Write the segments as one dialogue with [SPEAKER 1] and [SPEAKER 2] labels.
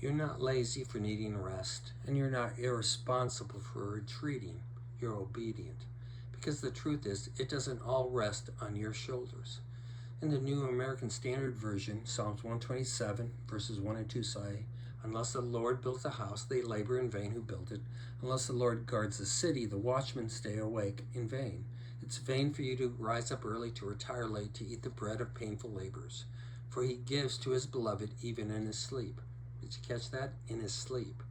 [SPEAKER 1] You're not lazy for needing rest, and you're not irresponsible for retreating. You're obedient. Because the truth is, it doesn't all rest on your shoulders. In the New American Standard Version, Psalms 127, verses 1 and 2 say, "Unless the Lord builds a house, they labor in vain who build it. Unless the Lord guards the city, the watchmen stay awake in vain. It's vain for you to rise up early, to retire late, to eat the bread of painful labors. For he gives to his beloved even in his sleep." Did you catch that? In his sleep.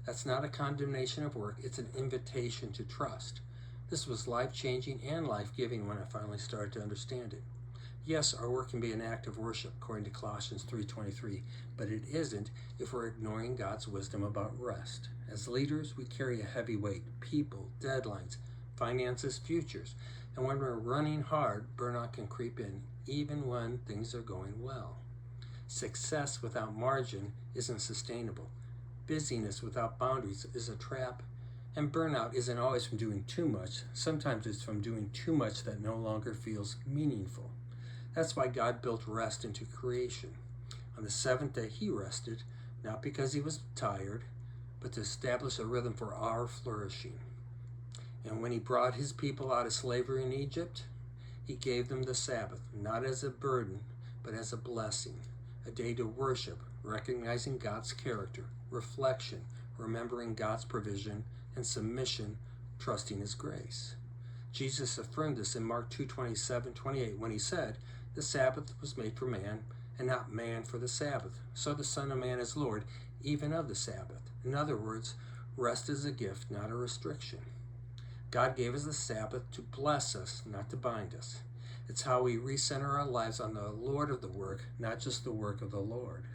[SPEAKER 1] That's not a condemnation of work, it's an invitation to trust. This was life-changing and life-giving when I finally started to understand it. Yes, our work can be an act of worship, according to Colossians 3:23, but it isn't if we're ignoring God's wisdom about rest. As leaders, we carry a heavy weight: people, deadlines, finances, futures. And when we're running hard, burnout can creep in, even when things are going well. Success without margin isn't sustainable. Busyness without boundaries is a trap. And burnout isn't always from doing too much. Sometimes it's from doing too much that no longer feels meaningful. That's why God built rest into creation. On the seventh day, he rested, not because he was tired, but to establish a rhythm for our flourishing. And when he brought his people out of slavery in Egypt, he gave them the Sabbath, not as a burden, but as a blessing. A day to worship, recognizing God's character, reflection, remembering God's provision, and submission, trusting his grace. Jesus affirmed this in Mark 2:27-28 when he said, "The Sabbath was made for man, and not man for the Sabbath. So the Son of Man is Lord, even of the Sabbath." In other words, rest is a gift, not a restriction. God gave us the Sabbath to bless us, not to bind us. It's how we recenter our lives on the Lord of the work, not just the work of the Lord.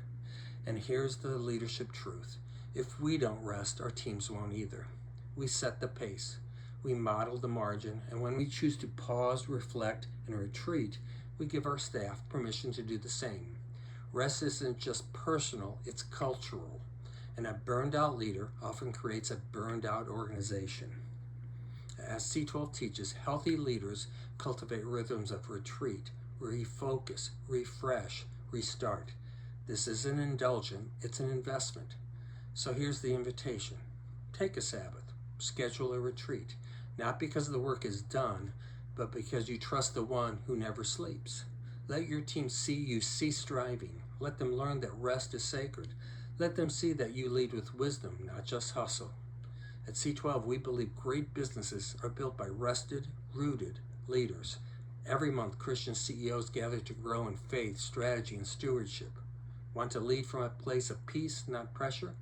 [SPEAKER 1] And here's the leadership truth. If we don't rest, our teams won't either. We set the pace. We model the margin. And when we choose to pause, reflect, and retreat, we give our staff permission to do the same. Rest isn't just personal, it's cultural. And a burned out leader often creates a burned out organization. As C12 teaches, healthy leaders cultivate rhythms of retreat, refocus, refresh, restart. This isn't indulgent, it's an investment. So here's the invitation. Take a Sabbath, schedule a retreat, not because the work is done, but because you trust the one who never sleeps. Let your team see you cease striving. Let them learn that rest is sacred. Let them see that you lead with wisdom, not just hustle. At C12, we believe great businesses are built by rested, rooted leaders. Every month, Christian CEOs gather to grow in faith, strategy, and stewardship. Want to lead from a place of peace, not pressure?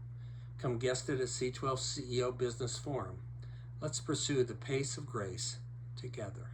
[SPEAKER 1] Come guest at a C12 CEO Business Forum. Let's pursue the pace of grace together.